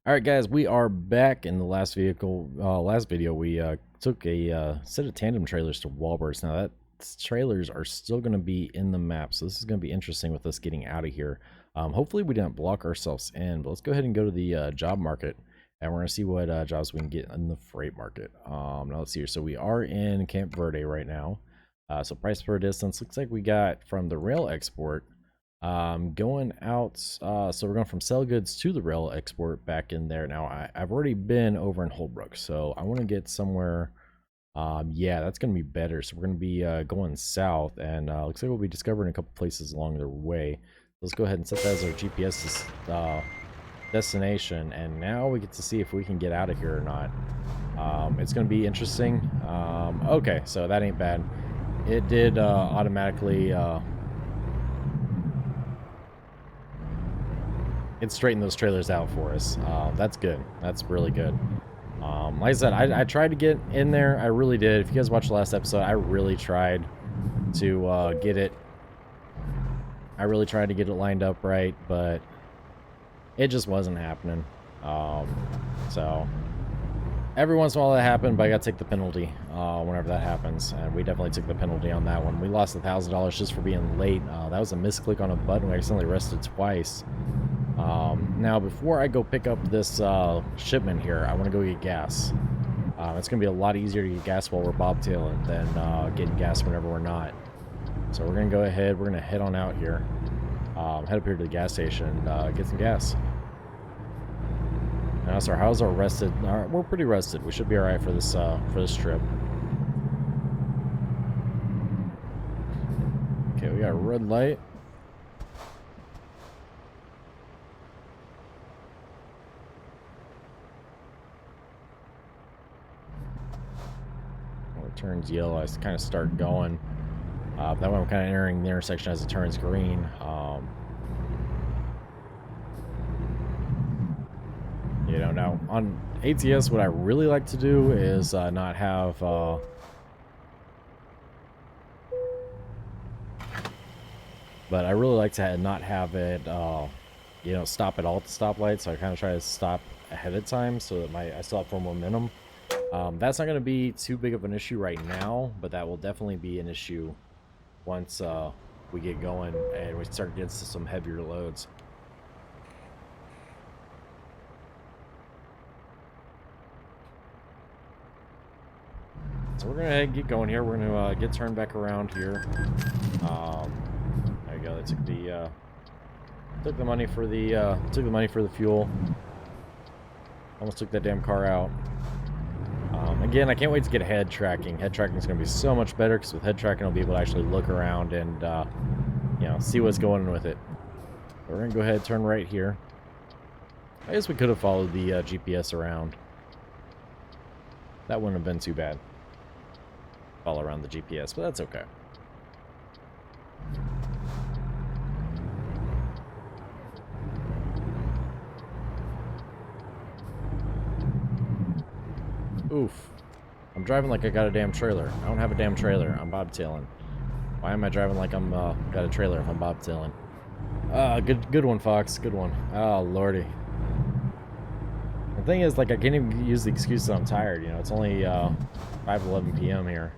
All right, guys, we are back. In the last video, we took a set of tandem trailers to Walbert's. Now, that trailers are still going to be in the map, so this is going to be interesting with us getting out of here. Hopefully, we didn't block ourselves in, but let's go ahead and go to the job market, and we're going to see what jobs we can get in the freight market. Now, let's see here. So we are in Camp Verde right now. So price per distance looks like we got from the rail export. Going out, so we're going from sell goods to the rail export back in there. Now I've already been over in Holbrook, so I want to get somewhere. Yeah, that's going to be better. So we're going to be going south, and looks like we'll be discovering a couple places along the way. Let's go ahead and set that as our GPS destination, and now we get to see if we can get out of here or not. It's going to be interesting. Okay, so that ain't bad. It did automatically it straightened those trailers out for us. That's good. That's really good. Like I said, I tried to get in there. I really did. If you guys watched the last episode, I really tried to get it. I really tried to get it lined up right, but it just wasn't happening. So every once in a while that happened, but I got to take the penalty whenever that happens, and we definitely took the penalty on that one. We lost $1,000 just for being late. That was a misclick on a button. We accidentally rested twice. Now, before I go pick up this shipment here, I want to go get gas. It's going to be a lot easier to get gas while we're bobtailing than getting gas whenever we're not. So we're going to go ahead. We're going to head on out here. Head up here to the gas station and get some gas. Now, so how's our rested? We're pretty rested. We should be all right for this trip. Okay, we got a red light. Turns yellow, I kind of start going. That way I'm kind of entering the intersection as it turns green. You know, now on ATS, what I really like to do is not have but I really like to not have it you know, stop at all at the stoplight, so I kind of try to stop ahead of time so that I still have full momentum. That's not going to be too big of an issue right now, but that will definitely be an issue once we get going and we start getting some heavier loads. So we're going to get going here. We're going to get turned back around here. There you go. They took the money for the fuel. Almost took that damn car out. Again, I can't wait to get head tracking. Head tracking is going to be so much better because with head tracking, I'll be able to actually look around and, you know, see what's going on with it. But we're going to go ahead and turn right here. I guess we could have followed the GPS around. That wouldn't have been too bad. Follow around the GPS, but that's okay. Oof. I'm driving like I got a damn trailer. I don't have a damn trailer. I'm bobtailing. Why am I driving like I'm got a trailer if I'm bobtailing? Good one, Fox. Good one. Oh, lordy. The thing is, like, I can't even use the excuse that I'm tired. You know, it's only 5:11 p.m. here.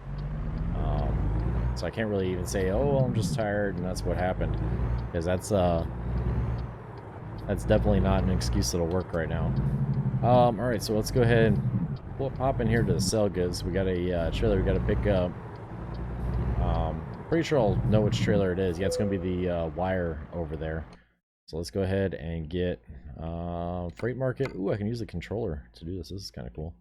So I can't really even say, oh, well, I'm just tired and that's what happened. Because that's definitely not an excuse that'll work right now. Alright, so let's go ahead and pop in here to the sell goods. We got a trailer we got to pick up. Pretty sure I'll know which trailer it is. Yeah, it's going to be the wire over there. So let's go ahead and get freight market. Ooh, I can use the controller to do this. This is kind of cool.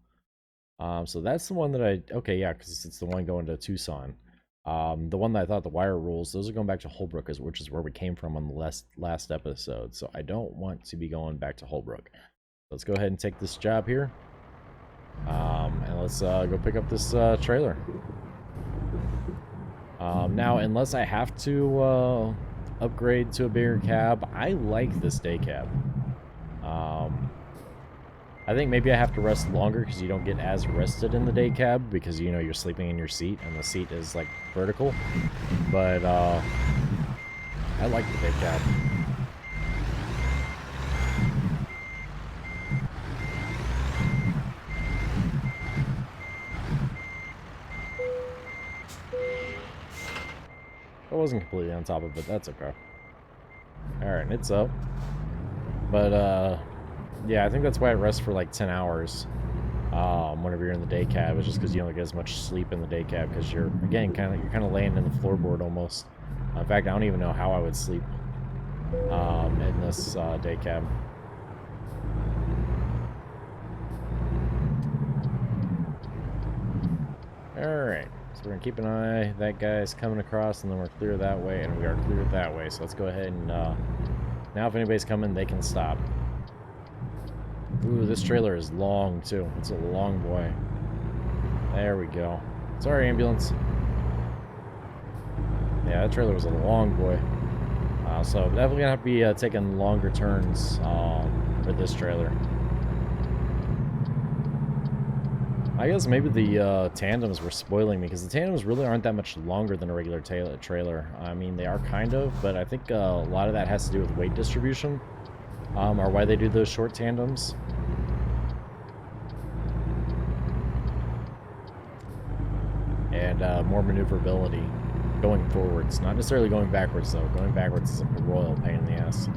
So that's the one that okay, yeah, because it's the one going to Tucson. The one that I thought the wire rules, those are going back to Holbrook, which is where we came from on the last episode. So I don't want to be going back to Holbrook. Let's go ahead and take this job here. And let's go pick up this trailer. Now, unless I have to upgrade to a bigger cab, I like this day cab. I think maybe I have to rest longer because you don't get as rested in the day cab because, you know, you're sleeping in your seat and the seat is like vertical. But I like the day cab. I wasn't completely on top of it. That's okay. Alright, it's up. But, yeah, I think that's why it rests for like 10 hours. Whenever you're in the day cab, it's just because you don't get as much sleep in the day cab because you're, again, you're kind of laying in the floorboard almost. In fact, I don't even know how I would sleep in this day cab. Alright, so we're going to keep an eye. That guy's coming across, and then we're clear that way, and we are clear that way. So let's go ahead and, now if anybody's coming, they can stop. Ooh, this trailer is long, too. It's a long boy. There we go. Sorry, ambulance. Yeah, that trailer was a long boy. So definitely gonna have to be taking longer turns for this trailer. I guess maybe the tandems were spoiling me, because the tandems really aren't that much longer than a regular trailer. I mean, they are kind of, but I think a lot of that has to do with weight distribution, or why they do those short tandems. And more maneuverability going forwards. Not necessarily going backwards, though. Going backwards is a royal pain in the ass.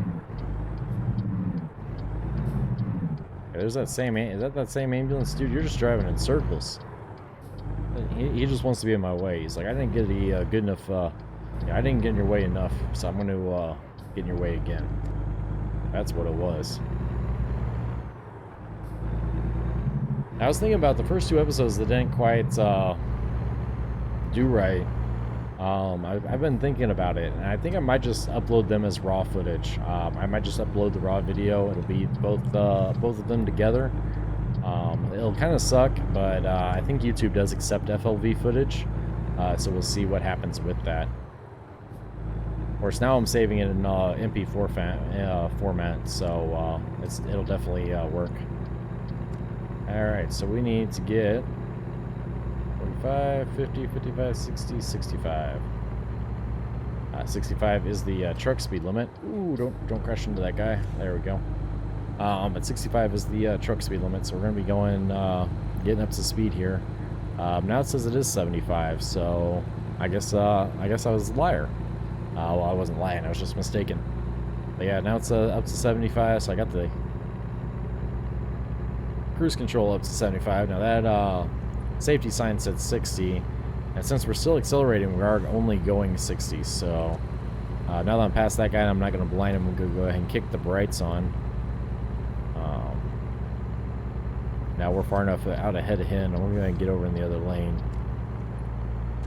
There's that same... Is that same ambulance? Dude, you're just driving in circles. He just wants to be in my way. He's like, I didn't get the good enough... yeah, I didn't get in your way enough, so I'm going to get in your way again. That's what it was. I was thinking about the first 2 episodes that didn't quite do right. I've been thinking about it, and I think I might just upload them as raw footage. I might just upload the raw video. It'll be both of them together. It'll kind of suck, but I think YouTube does accept FLV footage, so we'll see what happens with that. Of course, now I'm saving it in MP4 format, so it'll definitely work. All right, so we need to get 45, 50, 55, 60, 65. 65 is the truck speed limit. Ooh, don't crash into that guy. There we go. But 65 is the truck speed limit, so we're going to be going, getting up to speed here. Now it says it is 75, so I guess I was a liar. Well, I wasn't lying, I was just mistaken. But yeah, now it's up to 75, so I got the cruise control up to 75. Now that safety sign said 60, and since we're still accelerating, we are only going 60. So now that I'm past that guy, I'm not going to blind him. I'm going to go ahead and kick the brights on. Now we're far enough out ahead of him. I'm going to go ahead and get over in the other lane.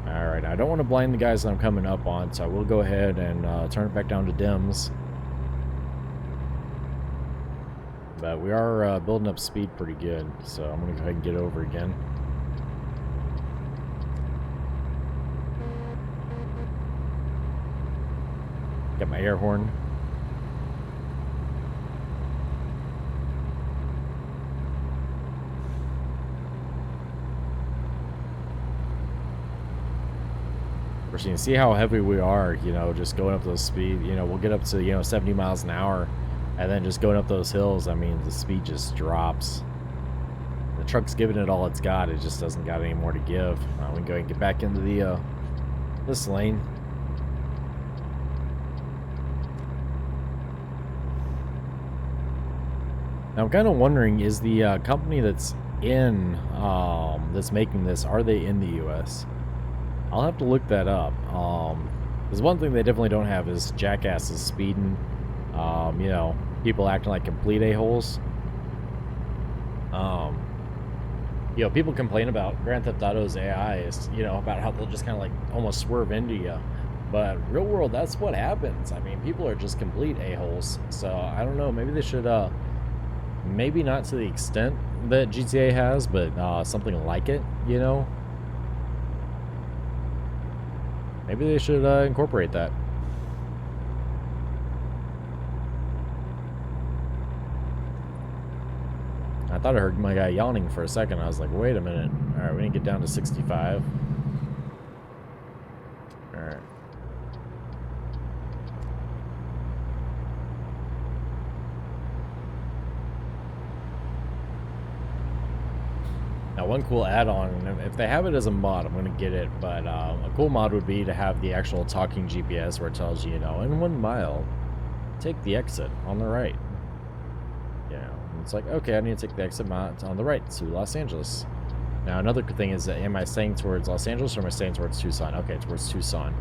Alright, I don't want to blind the guys that I'm coming up on, so I will go ahead and turn it back down to dims. But we are building up speed pretty good, so I'm going to go ahead and get over again. Got my air horn. So you can see how heavy we are, you know, just going up those speed, you know, we'll get up to, you know, 70 miles an hour, and then just going up those hills, I mean, the speed just drops. The truck's giving it all it's got, it just doesn't got any more to give. We can go ahead and get back into the, this lane. Now I'm kind of wondering, is the company that's that's making this, are they in the US? I'll have to look that up. There's one thing they definitely don't have is jackasses speeding. You know, people acting like complete a-holes. You know, people complain about Grand Theft Auto's AI is, you know, about how they'll just kind of like almost swerve into you. But real world, that's what happens. I mean, people are just complete a-holes. So I don't know. Maybe they should, maybe not to the extent that GTA has, but something like it, you know? Maybe they should incorporate that. I thought I heard my guy yawning for a second. I was like, wait a minute. Alright, we need to get down to 65. Alright. Now, one cool add-on, and if they have it as a mod, I'm going to get it, but a cool mod would be to have the actual talking GPS where it tells you, you know, in 1 mile, take the exit on the right. You know, and it's like, okay, I need to take the exit on the right to Los Angeles. Now, another thing is, that am I staying towards Los Angeles or am I staying towards Tucson? Okay, towards Tucson.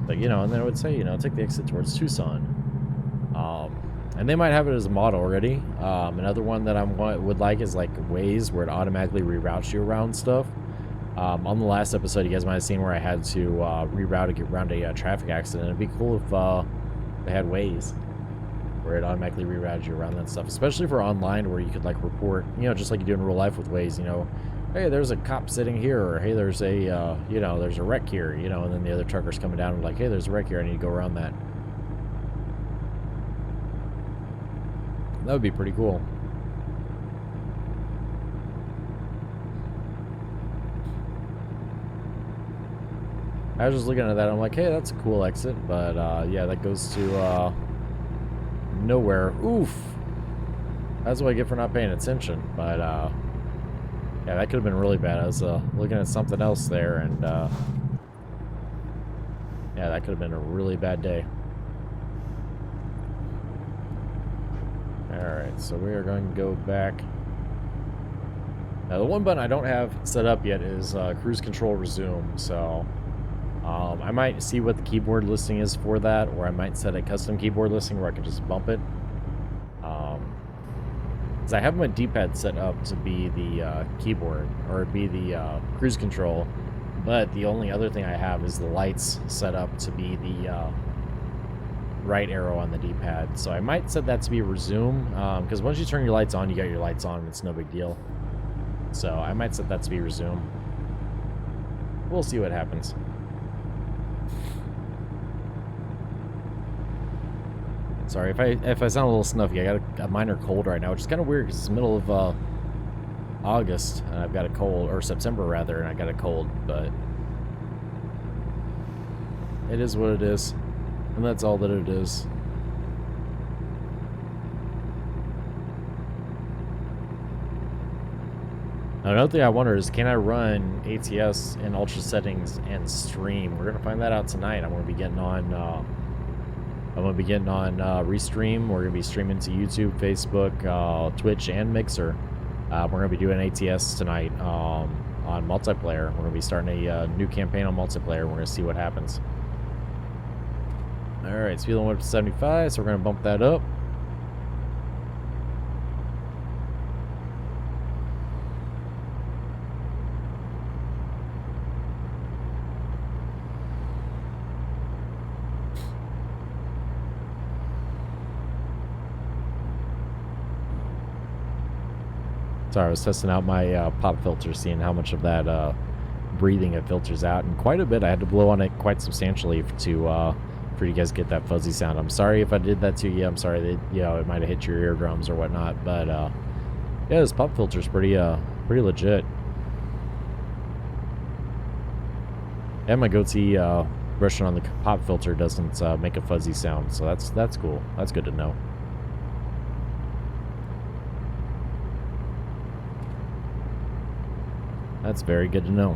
But, you know, and then it would say, you know, take the exit towards Tucson. And they might have it as a mod already. Another one that I would like is like Waze, where it automatically reroutes you around stuff. On the last episode, you guys might have seen where I had to reroute around a traffic accident. It'd be cool if they had Waze, where it automatically reroutes you around that stuff, especially for online, where you could like report, you know, just like you do in real life with Waze, you know, hey, there's a cop sitting here, or hey, there's a, you know, there's a wreck here, you know, and then the other trucker's coming down and like, hey, there's a wreck here, I need to go around that. That would be pretty cool. I was just looking at that, I'm like, hey, that's a cool exit, but yeah, that goes to nowhere. Oof. That's what I get for not paying attention, but yeah, that could have been really bad. I was looking at something else there, and yeah, that could have been a really bad day. Alright, so we are going to go back. Now, the one button I don't have set up yet is cruise control resume, so I might see what the keyboard listing is for that, or I might set a custom keyboard listing where I can just bump it. Because I have my D-pad set up to be the keyboard, or be the cruise control, but the only other thing I have is the lights set up to be the right arrow on the D-pad. So I might set that to be resume, because once you turn your lights on, you got your lights on, it's no big deal. So I might set that to be resume. We'll see what happens. Sorry if I sound a little snuffy. I got a minor cold right now, which is kind of weird because it's the middle of August and I've got a cold, or September rather, and I got a cold, but it is what it is. And that's all that it is. Now, another thing I wonder is, can I run ATS in ultra settings and stream? We're gonna find that out tonight. I'm gonna be getting on Restream. We're gonna be streaming to YouTube, Facebook, Twitch, and Mixer. We're gonna be doing ATS tonight on multiplayer. We're gonna be starting a new campaign on multiplayer. We're gonna see what happens. Alright, speed limit up to 75, so we're going to bump that up. Sorry, I was testing out my pop filter, seeing how much of that breathing it filters out, and quite a bit. I had to blow on it quite substantially to for you guys to get that fuzzy sound. I'm sorry if I did that to you. I'm sorry that, you know, it might have hit your eardrums or whatnot, but yeah, this pop filter is pretty legit. And my goatee brushing on the pop filter doesn't make a fuzzy sound, so that's cool. That's good to know. That's very good to know.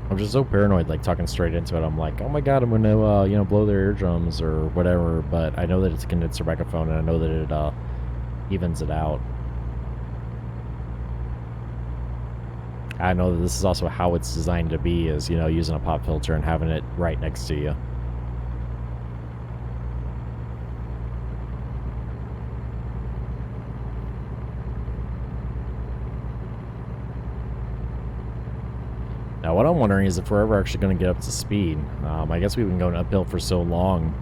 I'm just so paranoid, like, talking straight into it. I'm like, oh my god, I'm gonna, you know, blow their eardrums or whatever, but I know that it's a condenser microphone, and I know that it, evens it out. I know that this is also how it's designed to be, is, you know, using a pop filter and having it right next to you. Now, what I'm wondering is if we're ever actually going to get up to speed. I guess we've been going uphill for so long.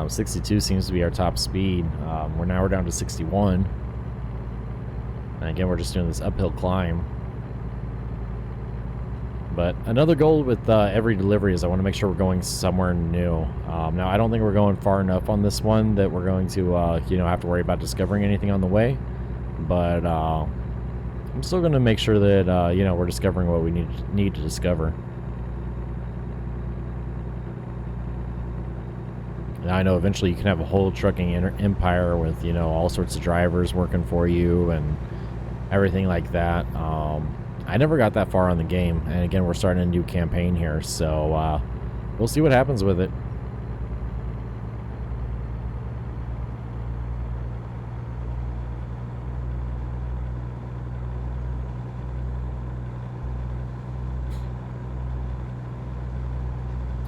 62 seems to be our top speed. We're down to 61. And again, we're just doing this uphill climb. But another goal with every delivery is I want to make sure we're going somewhere new. Now, I don't think we're going far enough on this one that we're going to, you know, have to worry about discovering anything on the way. But I'm still going to make sure that, you know, we're discovering what we need to discover. And I know eventually you can have a whole trucking empire with, you know, all sorts of drivers working for you and everything like that. I never got that far on the game, and again, we're starting a new campaign here, so we'll see what happens with it.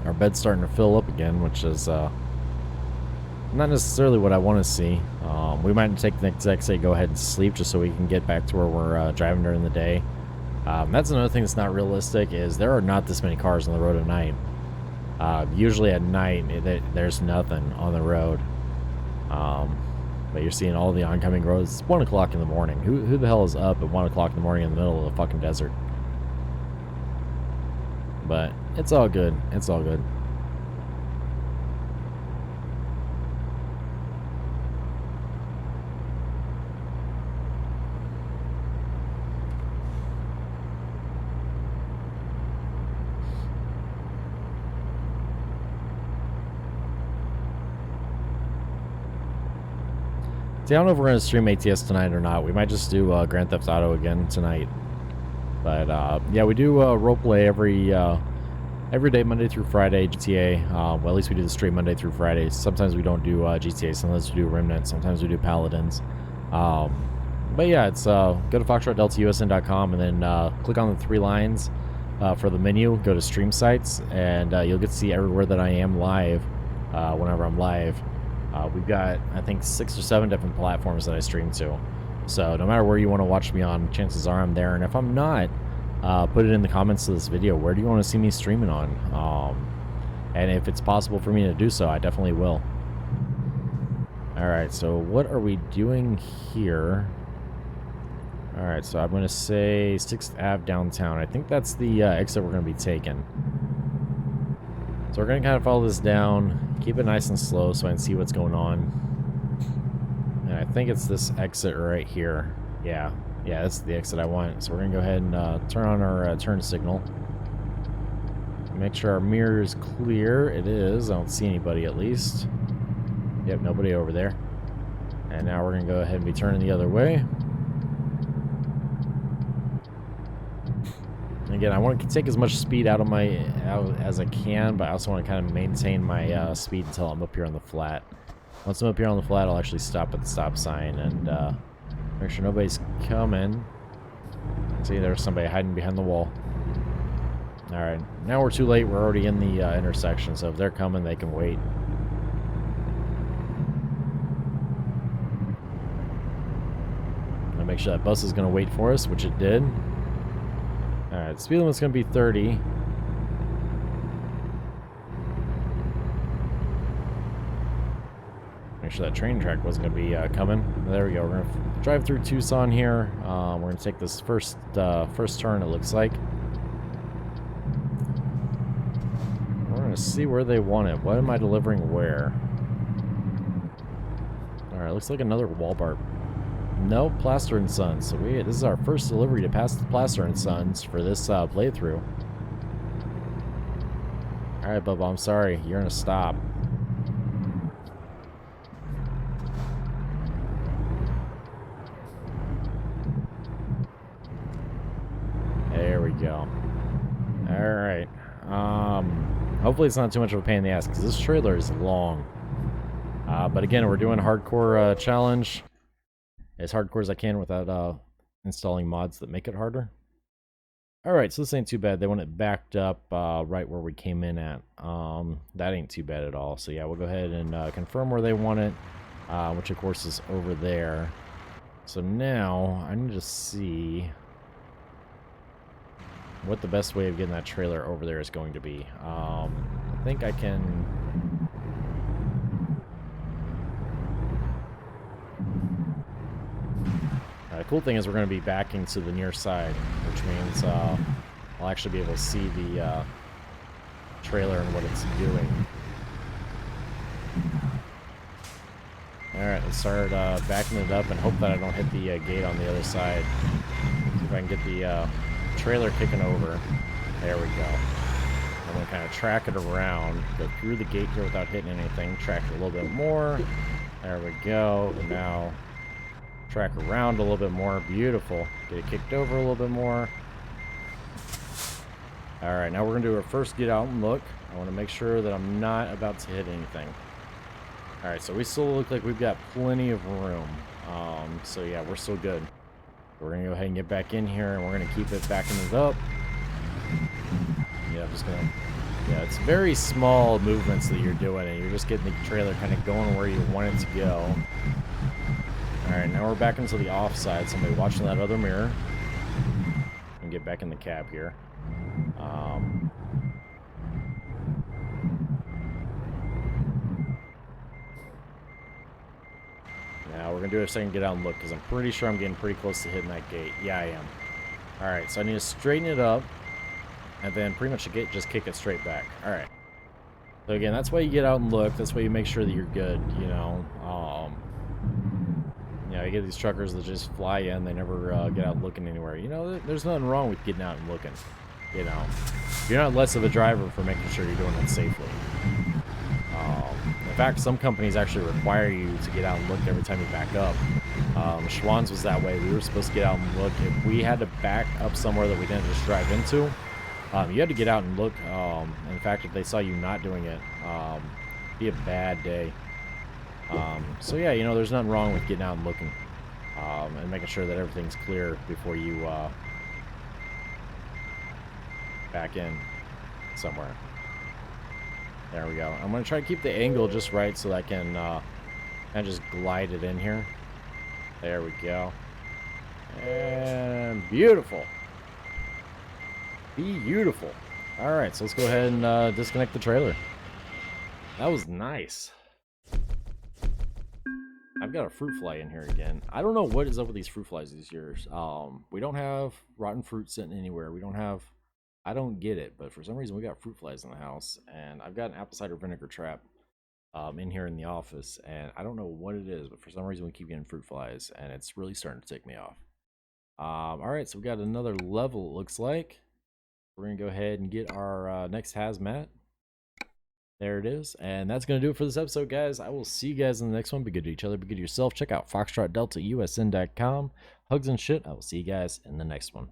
Our bed's starting to fill up again, which is not necessarily what I want to see. We might take the next day, go ahead and sleep just so we can get back to where we're driving during the day. That's another thing that's not realistic, is there are not this many cars on the road at night. Usually at night, there's nothing on the road. But you're seeing all the oncoming roads. It's 1 o'clock in the morning. Who the hell is up at 1 o'clock in the morning in the middle of the fucking desert? But it's all good. It's all good. See, I don't know if we're going to stream ATS tonight or not. We might just do Grand Theft Auto again tonight. But, yeah, we do roleplay every day, Monday through Friday, GTA. Well, at least we do the stream Monday through Friday. Sometimes we don't do GTA. Sometimes we do Remnant. Sometimes we do Paladins. But, yeah, it's go to foxtrotdeltausn.com and then click on the 3 lines for the menu. Go to Stream Sites, and you'll get to see everywhere that I am live whenever I'm live. We've got, I think, 6 or 7 different platforms that I stream to. So no matter where you want to watch me on, chances are I'm there. And if I'm not, put it in the comments of this video. Where do you want to see me streaming on? And if it's possible for me to do so, I definitely will. Alright, so what are we doing here? Alright, so I'm going to say 6th Ave downtown. I think that's the exit we're going to be taking. So we're going to kind of follow this down, keep it nice and slow so I can see what's going on. And I think it's this exit right here. Yeah, that's the exit I want. So we're going to go ahead and turn on our turn signal. Make sure our mirror is clear. It is. I don't see anybody at least. Yep, nobody over there. And now we're going to go ahead and be turning the other way. Again, I want to take as much speed out as I can, but I also want to kind of maintain my speed until I'm up here on the flat. Once I'm up here on the flat, I'll actually stop at the stop sign and make sure nobody's coming. See, there's somebody hiding behind the wall. Alright, now we're too late. We're already in the intersection, so if they're coming, they can wait. I'll make sure that bus is going to wait for us, which it did. Alright, speed limit's going to be 30. Make sure that train track wasn't going to be coming. There we go. We're going to drive through Tucson here. We're going to take this first turn, it looks like. We're going to see where they want it. What am I delivering where? Alright, looks like another Walmart. No, Plaster and Sons. So this is our first delivery to pass the Plaster and Sons for this playthrough. Alright, Bubba, I'm sorry. You're gonna stop. There we go. Alright. Hopefully it's not too much of a pain in the ass, because this trailer is long. But again, we're doing a hardcore challenge. As hardcore as I can without installing mods that make it harder. Alright, so this ain't too bad. They want it backed up right where we came in at. That ain't too bad at all. So yeah, we'll go ahead and confirm where they want it, which of course is over there. So now, I need to see what the best way of getting that trailer over there is going to be. I think I can... The cool thing is we're going to be backing to the near side, which means I'll actually be able to see the trailer and what it's doing. Alright, let's start backing it up and hope that I don't hit the gate on the other side. See if I can get the trailer kicking over. There we go. I'm going to kind of track it around, go through the gate here without hitting anything, track it a little bit more. There we go. And now... Track around a little bit more. Beautiful. Get it kicked over a little bit more. Alright, now we're going to do our first get out and look. I want to make sure that I'm not about to hit anything. Alright, so we still look like we've got plenty of room. So yeah, we're still good. We're going to go ahead and get back in here, and we're going to keep it backing it up. Yeah, I'm just going to... Yeah, it's very small movements that you're doing, and you're just getting the trailer kind of going where you want it to go. Alright, now we're back into the offside. Somebody watching that other mirror. And get back in the cab here. Now we're going to do a second get out and look, because I'm pretty sure I'm getting pretty close to hitting that gate. Yeah, I am. Alright, so I need to straighten it up, and then pretty much just kick it straight back. Alright. So again, that's why you get out and look. That's why you make sure that you're good, you know. You know, you get these truckers that just fly in. They never get out looking anywhere. You know, there's nothing wrong with getting out and looking. You know, you're not less of a driver for making sure you're doing it safely. In fact, some companies actually require you to get out and look every time you back up. Schwann's was that way. We were supposed to get out and look. If we had to back up somewhere that we didn't just drive into, you had to get out and look. In fact, if they saw you not doing it, it'd be a bad day. So yeah, you know, there's nothing wrong with getting out and looking, and making sure that everything's clear before you back in somewhere. There we go. I'm going to try to keep the angle just right so that I can kind of just glide it in here. There we go. And beautiful. Beautiful. Alright, so let's go ahead and disconnect the trailer. That was nice. I've got a fruit fly in here again. I don't know what is up with these fruit flies these years. We don't have rotten fruit sitting anywhere. We don't have... I don't get it, but for some reason we got fruit flies in the house, and I've got an apple cider vinegar trap in here in the office, and I don't know what it is, but for some reason we keep getting fruit flies, and it's really starting to tick me off. Alright, so we got another level, it looks like. We're going to go ahead and get our next hazmat. There it is, and that's going to do it for this episode, guys. I will see you guys in the next one. Be good to each other, be good to yourself. Check out foxtrotdeltausn.com. Hugs and shit. I will see you guys in the next one.